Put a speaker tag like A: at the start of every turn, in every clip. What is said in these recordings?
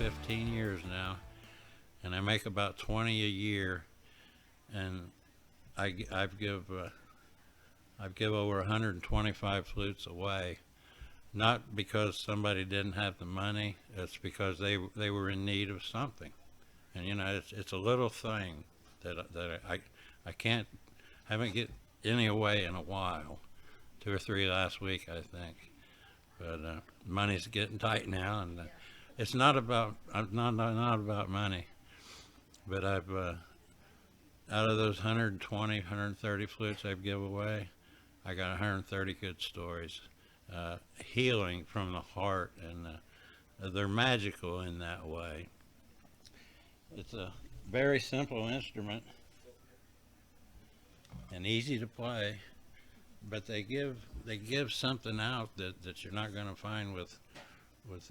A: 15 years now, and I make about 20 a year, and I've give over 125 flutes away. Not because somebody didn't have the money, it's because they were in need of something. And you know, it's a little thing that I can't haven't get any away in a while. 2 or 3 last week, I think. But money's getting tight now, and it's not about not about money. But I've out of those 120, 130 flutes I've give away, I got 130 good stories, healing from the heart, and they're magical in that way. It's a very simple instrument and easy to play, but they give something out that you're not going to find with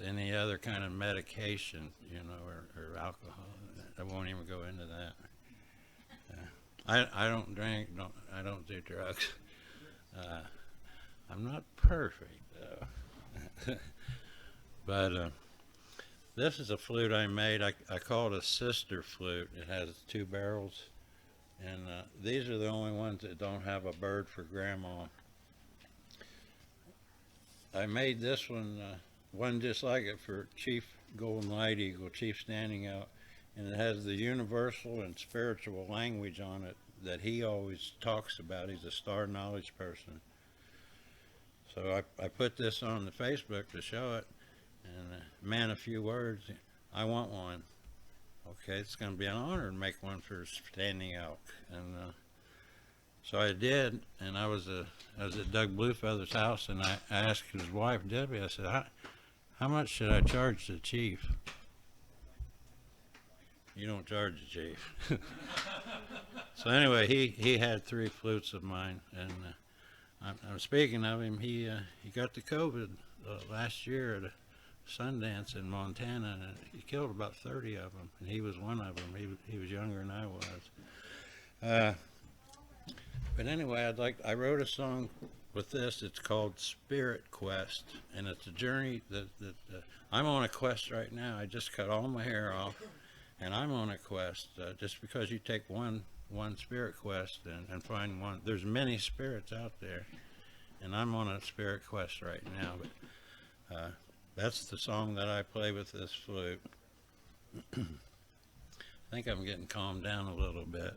A: any other kind of medication, you know, or alcohol. I won't even go into that. I don't drink. I don't do drugs. I'm not perfect though. But this is a flute I made. I call it a sister flute. It has 2 barrels, and these are the only ones that don't have a bird for grandma. I made this one just like it for Chief Golden Light Eagle, Chief Standing Out, and it has the universal and spiritual language on it that he always talks about. He's a star knowledge person. So I put this on the Facebook to show it, and man, a few words, I want one. Okay, it's going to be an honor to make one for Standing Out. And so I did, and I was at Doug Bluefeather's house, and I asked his wife, Debbie, I said, how much should I charge the chief? You don't charge the chief. So anyway, he had 3 flutes of mine, and I'm speaking of him. He got the COVID last year at a Sundance in Montana, and he killed about 30 of them, and he was one of them. He was younger than I was. But anyway, I wrote a song with this. It's called Spirit Quest, and it's a journey that I'm on a quest right now. I just cut all my hair off, and I'm on a quest. Just because you take one spirit quest and find one, there's many spirits out there, and I'm on a spirit quest right now. But that's the song that I play with this flute. I think I'm getting calmed down a little bit.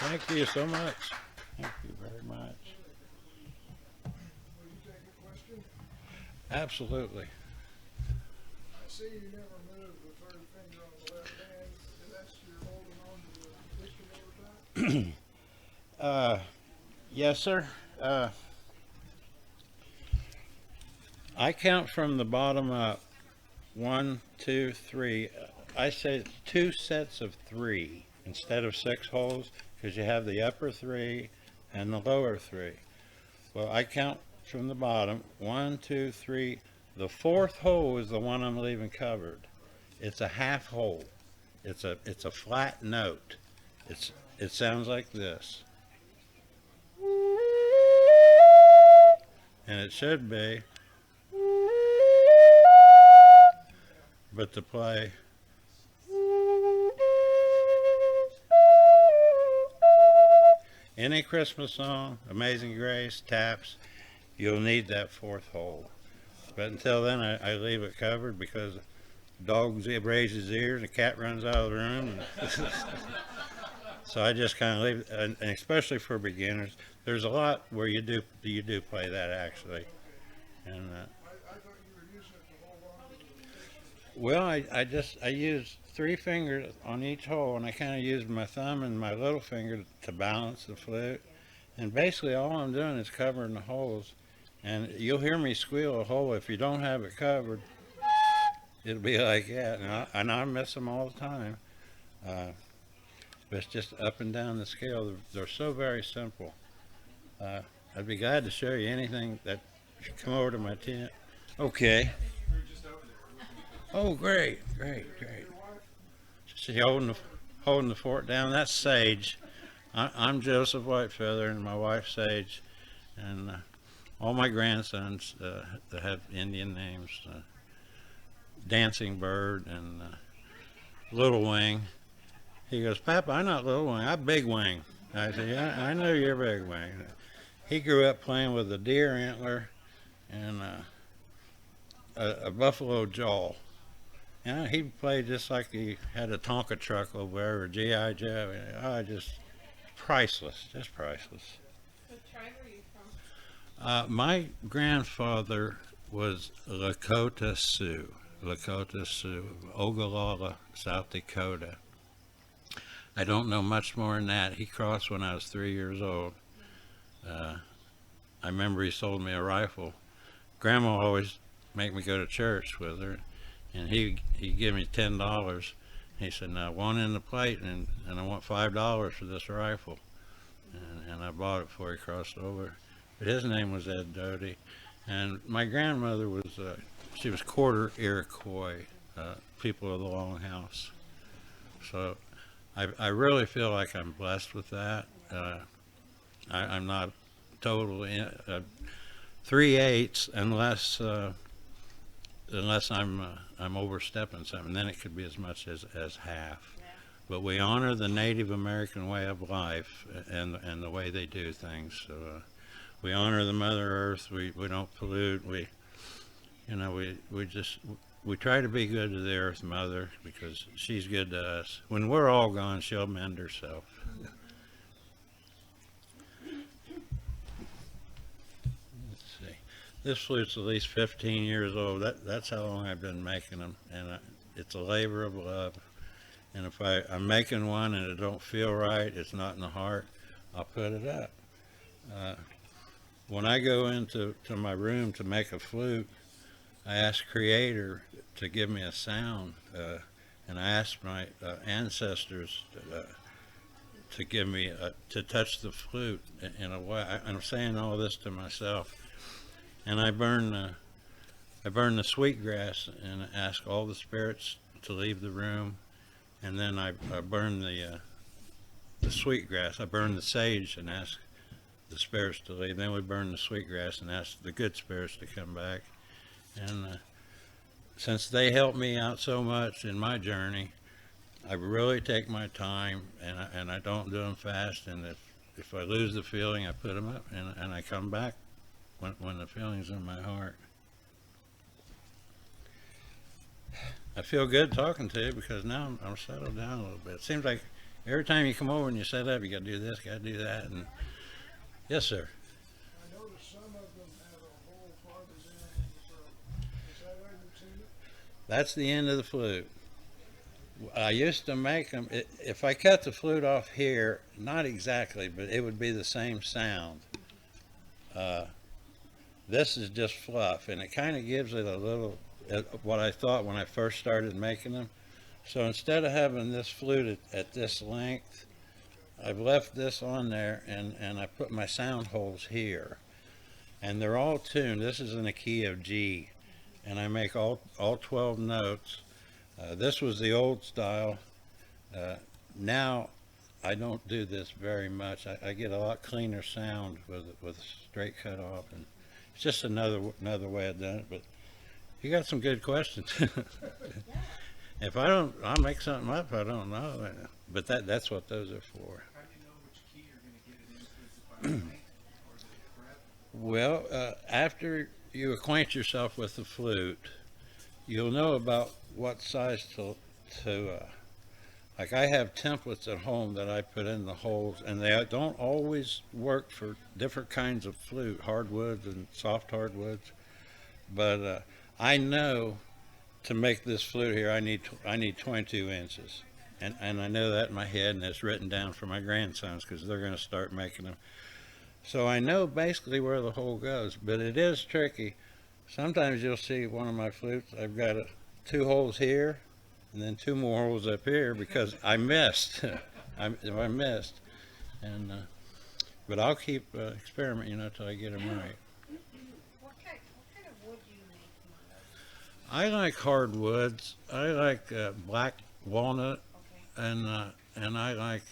A: Thank you so much. Thank you very much.
B: Will you take a question?
A: Absolutely.
B: I see you never move the third finger on the left hand. That's you're holding on to the instrument over time?
A: Yes, sir. I count from the bottom up. 1, 2, 3. I say 2 sets of 3 instead of 6 holes because you have the upper 3 and the lower 3. Well, I count from the bottom. 1, 2, 3. The 4th hole is the one I'm leaving covered. It's a half hole. It's a flat note. It sounds like this. And it should be, but to play any Christmas song, Amazing Grace, taps, you'll need that 4th hole. But until then, I leave it covered because the dog raises his ears and the cat runs out of the room. So I just kind of leave it, and especially for beginners, there's a lot where you do play that actually. And
B: I thought you were using it to hold on to the
A: well, I use 3 fingers on each hole, and I kind of use my thumb and my little finger to balance the flute. And basically, all I'm doing is covering the holes. And you'll hear me squeal a hole if you don't have it covered. It'll be like that, and I miss them all the time. But it's just up and down the scale. They're so very simple. I'd be glad to show you anything that you come over to my tent. Okay. Oh, great. She's holding the fort down. That's Sage. I'm Joseph Whitefeather, and my wife's Sage, and all my grandsons that have Indian names, Dancing Bird and Little Wing. He goes, Papa, I'm not Little Wing, I'm Big Wing. I said, yeah, I know you're Big Wing. He grew up playing with a deer antler and a buffalo jaw. Yeah, he played just like he had a Tonka truck over there or G.I. Joe. Just priceless, just priceless.
C: What tribe are you from?
A: My grandfather was Lakota Sioux, Ogallala, South Dakota. I don't know much more than that. He crossed when I was 3 years old. I remember he sold me a rifle. Grandma always make me go to church with her, and he give me $10. He said, now one in the plate, and I want $5 for this rifle. And I bought it before he crossed over. But his name was Ed Doty. And my grandmother was, she was quarter Iroquois, people of the Longhouse. So I really feel like I'm blessed with that. I'm not totally 3/8 unless I'm overstepping something. Then it could be as much as half.
C: Yeah.
A: But we honor the Native American way of life and the way they do things. So we honor the Mother Earth. We don't pollute. We try to be good to the Earth Mother because she's good to us. When we're all gone, she'll mend herself. Let's see. This flute's at least 15 years old. That's how long I've been making them, and it's a labor of love. And if I'm making one and it don't feel right, it's not in the heart, I'll put it up. When I go into my room to make a flute, I ask Creator to give me a sound, and I ask my ancestors to give me to touch the flute in a way. I'm saying all this to myself, and I burn the sweetgrass and ask all the spirits to leave the room, and then I burn the sweetgrass. I burn the sage and ask the spirits to leave. Then we burn the sweetgrass and ask the good spirits to come back. And since they helped me out so much in my journey, I really take my time, and I don't do them fast. And if I lose the feeling, I put them up, and I come back when the feeling's in my heart. I feel good talking to you because now I'm settled down a little bit. It seems like every time you come over and you set up, you got to do this, got to do that, and yes, sir.
B: I noticed some of them have a hole farther down in the throat. Is that right, too?
A: That's the end of the flute. I used to make them. If I cut the flute off here, not exactly, but it would be the same sound. This is just fluff, and it kind of gives it a little. What I thought when I first started making them. So instead of having this flute at this length, I've left this on there, and I put my sound holes here, and they're all tuned. This is in a key of G, and I make all 12 notes. This was the old style. Now I don't do this very much. I get a lot cleaner sound with a straight cut off, and it's just another way of doing it. But you got some good questions. If I don't, I'll make something up. I don't know, but that's what those are for.
D: How do you know which key you're going to get it into? Is it by rank or is it fret?
A: Well, after you acquaint yourself with the flute, you'll know about what size to like I have templates at home that I put in the holes, and they don't always work for different kinds of flute, hardwoods and soft hardwoods. But I know to make this flute here, I need 22 inches, and I know that in my head, and it's written down for my grandsons because they're going to start making them. So I know basically where the hole goes, but it is tricky. Sometimes you'll see one of my flutes, I've got 2 holes here and then 2 more holes up here because I missed. I missed. And but I'll keep experimenting, till I get them right.
C: What kind of wood do you make?
A: I like hardwoods. I like black walnut,
C: Okay.
A: and I like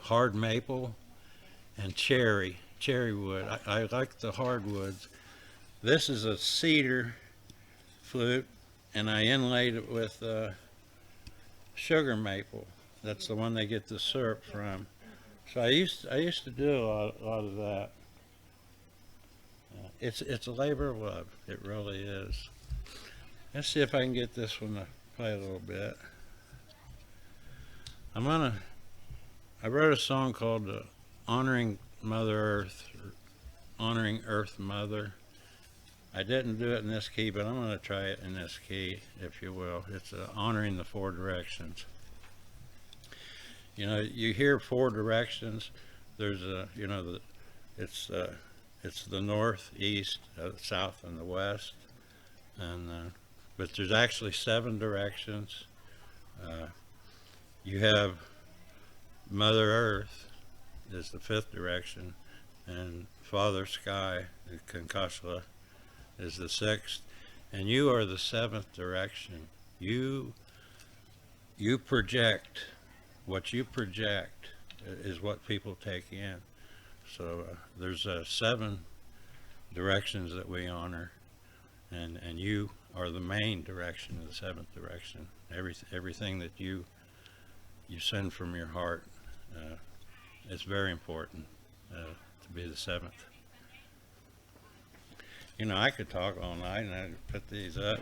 A: hard maple and cherry wood. I like the hardwoods. This is a cedar flute, and I inlaid it with sugar maple. That's the one they get the syrup from. So I used to do a lot of that. It's a labor of love. It really is. Let's see if I can get this one to play a little bit. I wrote a song called Honoring Mother Earth, or Honoring Earth Mother. I didn't do it in this key, but I'm going to try it in this key, if you will. It's Honoring the 4 Directions. You hear 4 directions. There's it's the north, east, south, and the west, and but there's actually 7 directions. You have Mother Earth is the 5th direction, and Father Sky, the Kankashala, is the 6th, and you are the 7th direction. You project. What you project is what people take in. So there's 7 directions that we honor, and you are the main direction, the 7th direction. Everything that you send from your heart, it's very important to be the 7th. I could talk all night and I'd put these up.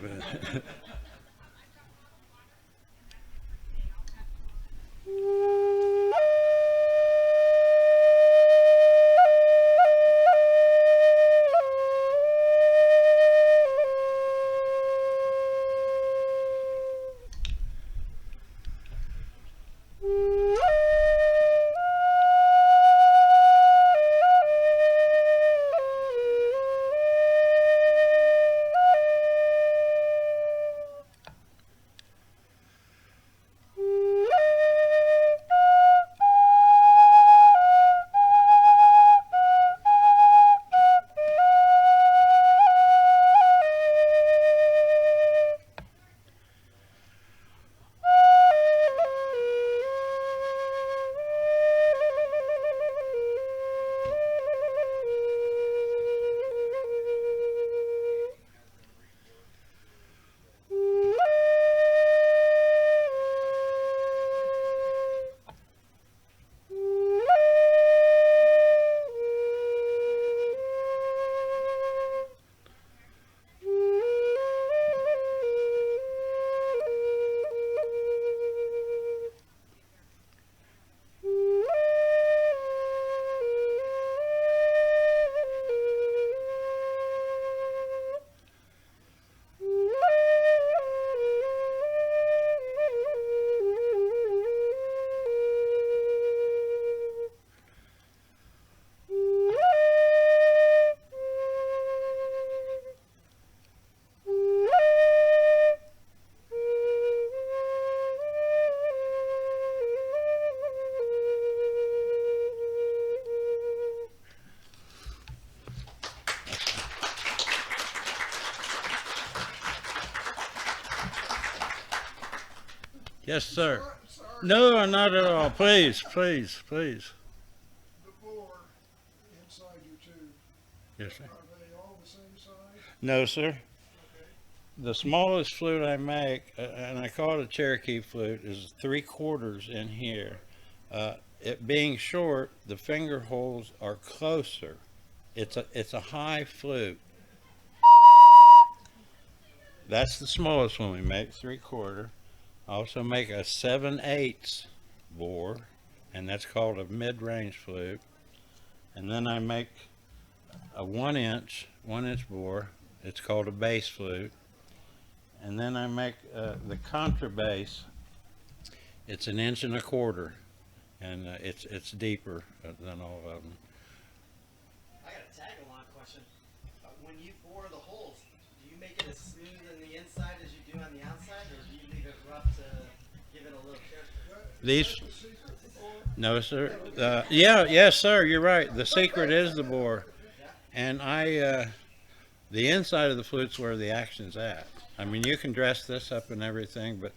A: Yes, sir.
B: Sorry,
A: No, not at all. Please, please, please.
B: the bore inside your tube,
A: Yes, sir.
B: are they all the same size?
A: No, sir.
B: Okay.
A: The smallest flute I make, and I call it a Cherokee flute, is 3/4 in here. It being short, the finger holes are closer. It's a high flute. That's the smallest one we make, 3/4. I also make a 7/8 bore, and that's called a mid-range flute. And then I make a 1 inch bore. It's called a bass flute. And then I make the contrabass. It's 1 1/4 inches, and it's deeper than all of them.
E: I got a tag-along question. When you bore the holes, do you make it as smooth on the inside as you do on the outside, or do you leave it rough to give it a little character?
A: These,
B: The secret to bore?
A: no, sir. Yes, sir. You're right. The secret is the bore, and the inside of the flute's where the action's at. I mean, you can dress this up and everything, but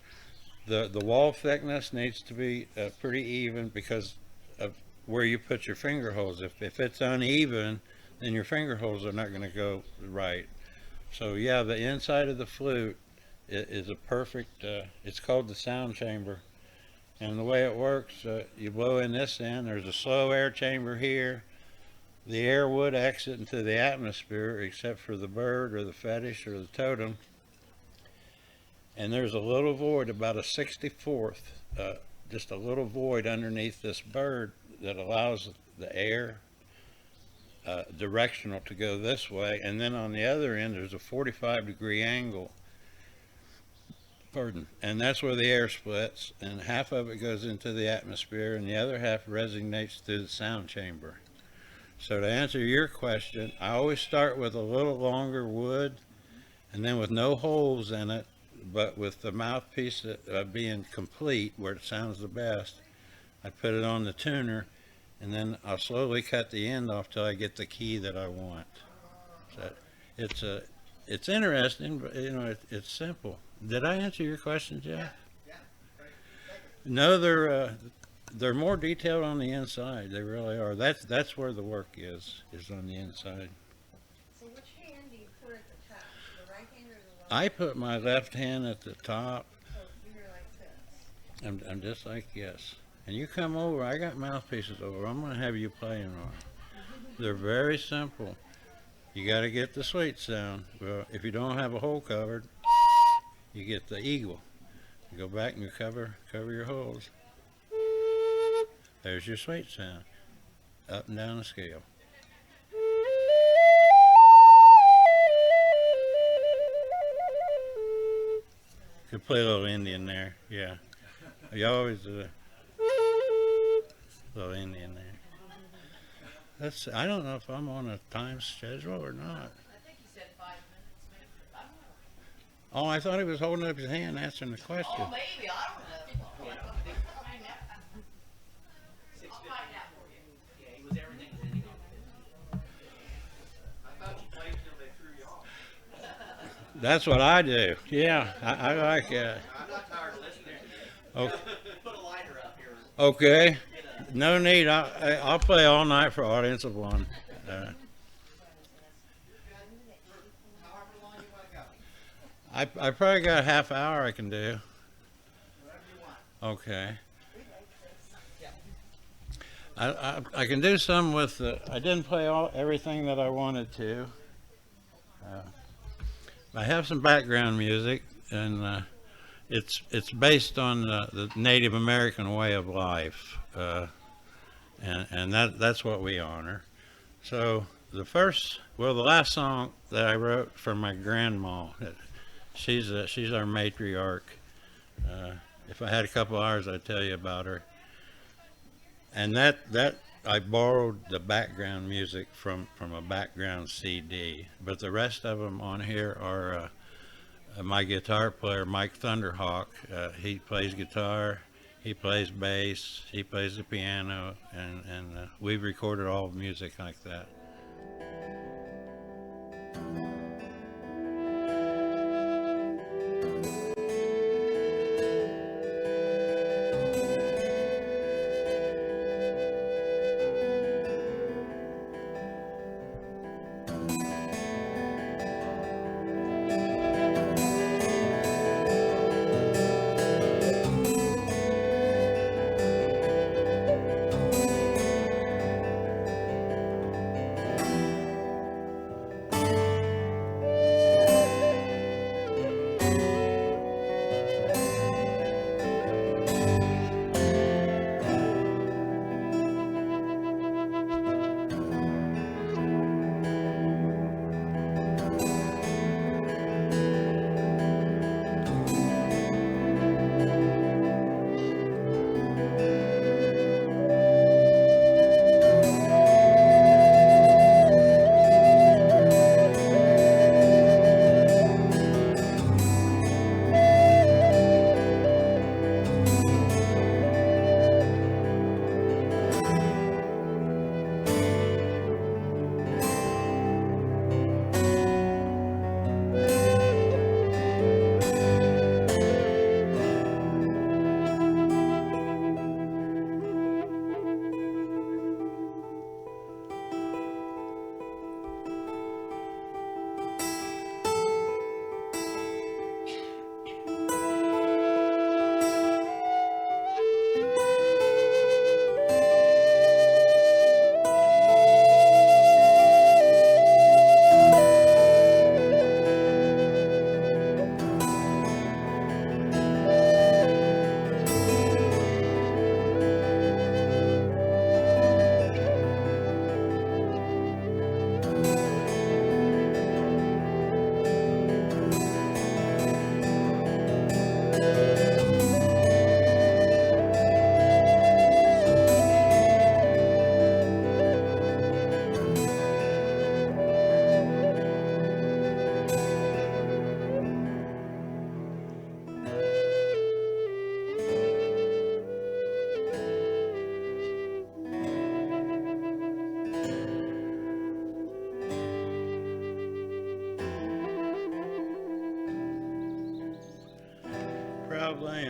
A: the wall thickness needs to be pretty even because of where you put your finger holes. If it's uneven, then your finger holes are not going to go right. So yeah, the inside of the flute is a perfect. It's called the sound chamber, and the way it works, you blow in this end. There's a slow air chamber here. The air would exit into the atmosphere, except for the bird or the fetish or the totem. And there's a little void, about a 64th, just a little void underneath this bird that allows the air directional to go this way. And then on the other end, there's a 45-degree angle. Pardon. And that's where the air splits, and half of it goes into the atmosphere, and the other half resonates through the sound chamber. So to answer your question, I always start with a little longer wood, and then with no holes in it, but with the mouthpiece being complete, where it sounds the best, I put it on the tuner, and then I'll slowly cut the end off till I get the key that I want. So it's interesting, but it's simple. Did I answer your question, Jeff?
E: Yeah. Great.
A: No, they're more detailed on the inside. They really are. That's where the work is on the inside.
C: So which hand do you put at the top? The right hand or the left?
A: I put my left hand at the top.
C: So you're like this.
A: I'm just like yes. And you come over. I got mouthpieces over. I'm going to have you playing on. They're very simple. You got to get the sweet sound. Well, if you don't have a hole covered, you get the eagle. You go back and you cover your holes. There's your sweet sound. Up and down the scale. Could play a little Indian there, yeah. You always do a little Indian there. I don't know if I'm on a time schedule or not.
F: I think he said 5 minutes, maybe. I don't know.
A: Oh, I thought he was holding up his hand answering the question.
F: Oh, maybe. I don't know. I'll find out for you.
E: Yeah, he was everything was ending on 50. I thought you played till they threw you off.
A: That's what I do. Yeah, I like that.
E: I'm not tired of listening.
A: Okay.
E: Put a lighter up here.
A: Okay.
E: Get a
A: No need. I'll play all night for audience of one.
E: however long you want to go.
A: I probably got a half hour I can do.
E: Whatever you want.
A: Okay. I can do some with I didn't play everything that I wanted to. I have some background music, and it's based on the Native American way of life, and that's what we honor. So the last song that I wrote for my grandma, she's our matriarch. If I had a couple hours, I'd tell you about her. And that I borrowed the background music from a background CD, but the rest of them on here are my guitar player, Mike Thunderhawk. He plays guitar, he plays bass, he plays the piano, and we've recorded all the music like that.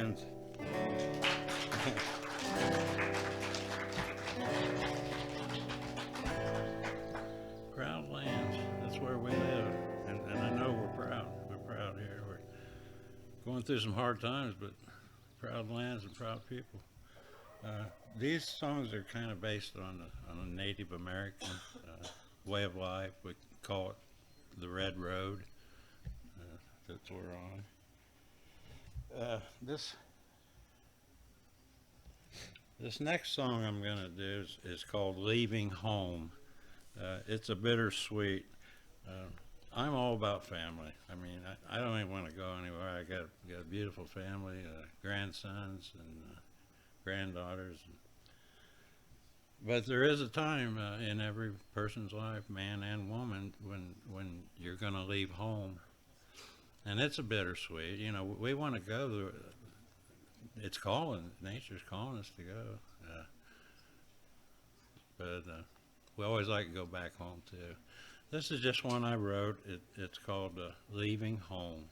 A: Lands. Proud Lands, that's where we live, and I know we're proud. We're proud here. We're going through some hard times, but proud lands and proud people. These songs are kind of based on a Native American way of life. We call it the Red Road that we're on. This next song I'm going to do is called Leaving Home. It's a bittersweet. I'm all about family. I mean, I don't even want to go anywhere. I got a beautiful family, grandsons and granddaughters. But there is a time in every person's life, man and woman, when you're going to leave home. And it's a bittersweet. You know, we want to go. It's calling. Nature's calling us to go. But we always like to go back home, too. This is just one I wrote. It's called Leaving Home.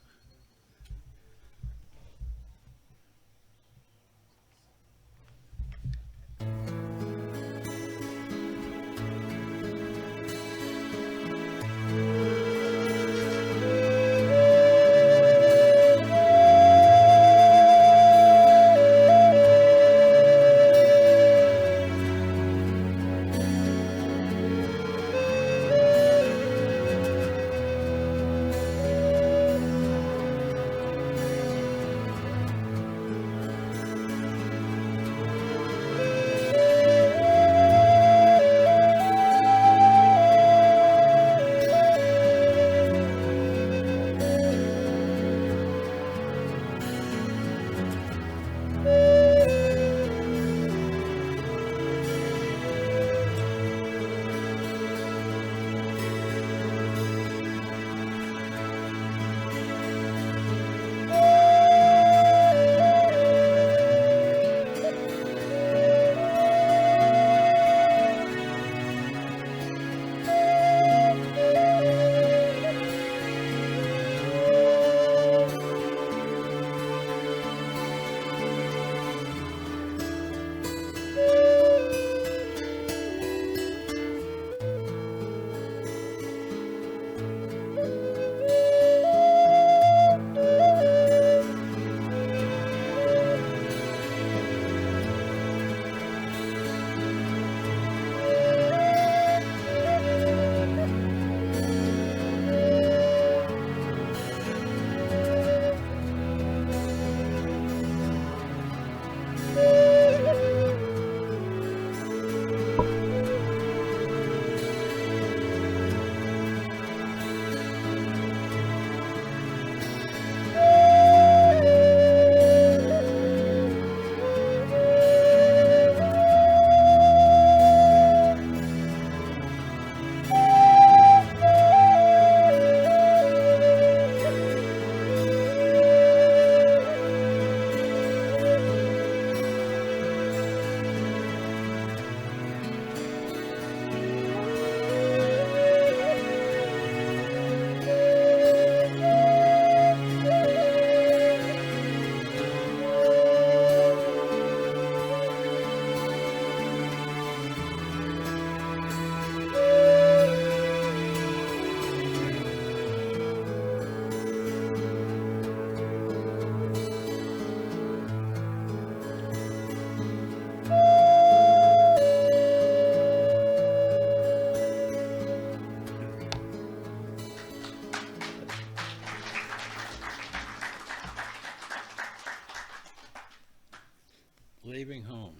A: Leaving home,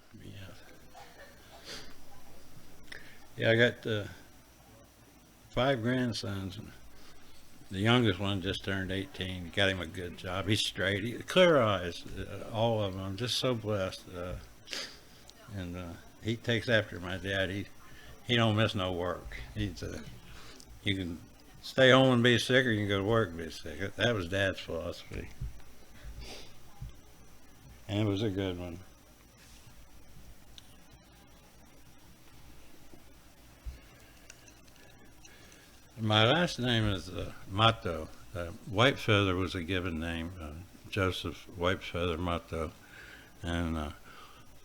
A: yeah. I got 5 grandsons, and the youngest one just turned 18. Got him a good job. He's straight, clear eyes, all of them. I'm just so blessed. And he takes after my dad. He don't miss no work. He's you can stay home and be sick, or you can go to work and be sick. That was Dad's philosophy, and it was a good one. My last name is Mato. Whitefeather was a given name. Joseph Whitefeather Mato. And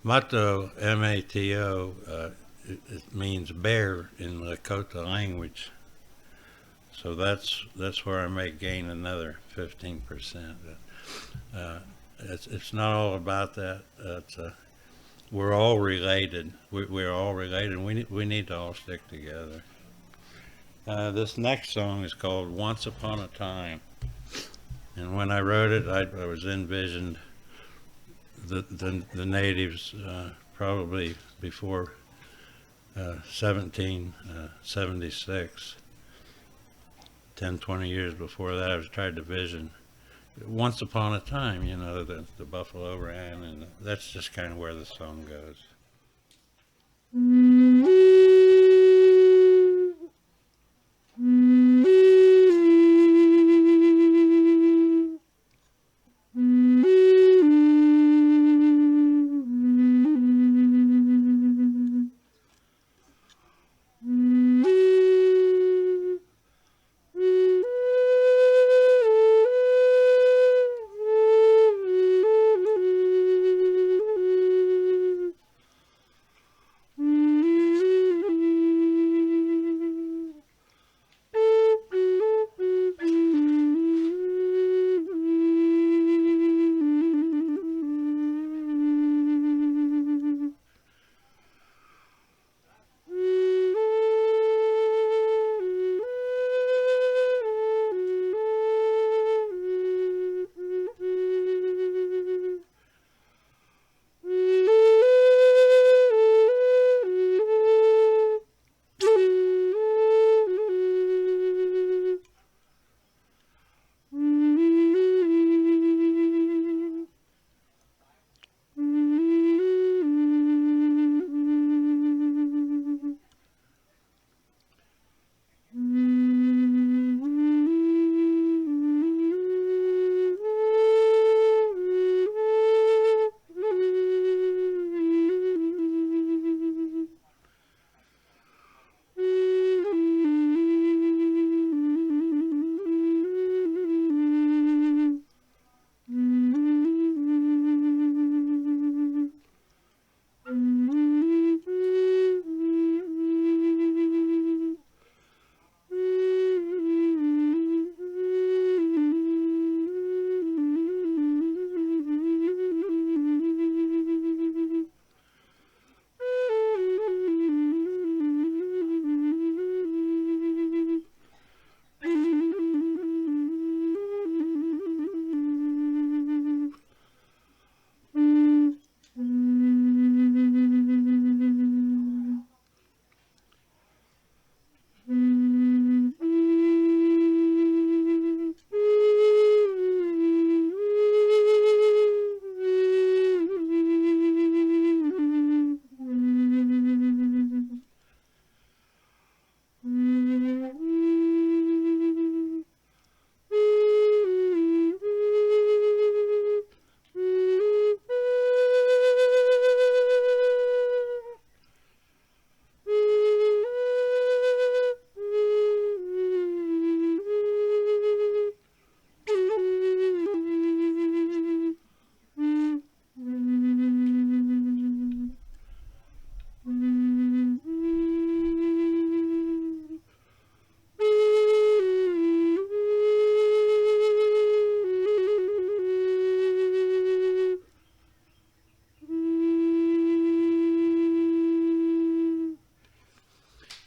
A: Mato, M-A-T-O, it means bear in Lakota language. So that's where I may gain another 15%. It's not all about that. We're all related. We're all related. We need to all stick together. This next song is called "Once Upon a Time," and when I wrote it, I was envisioned the natives probably before 1776. 10, 20 years before that, I was trying to vision once upon a time, the buffalo ran, and that's just kind of where the song goes.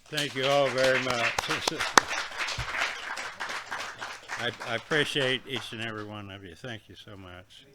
A: Thank you all very much. I appreciate each and every one of you. Thank you so much.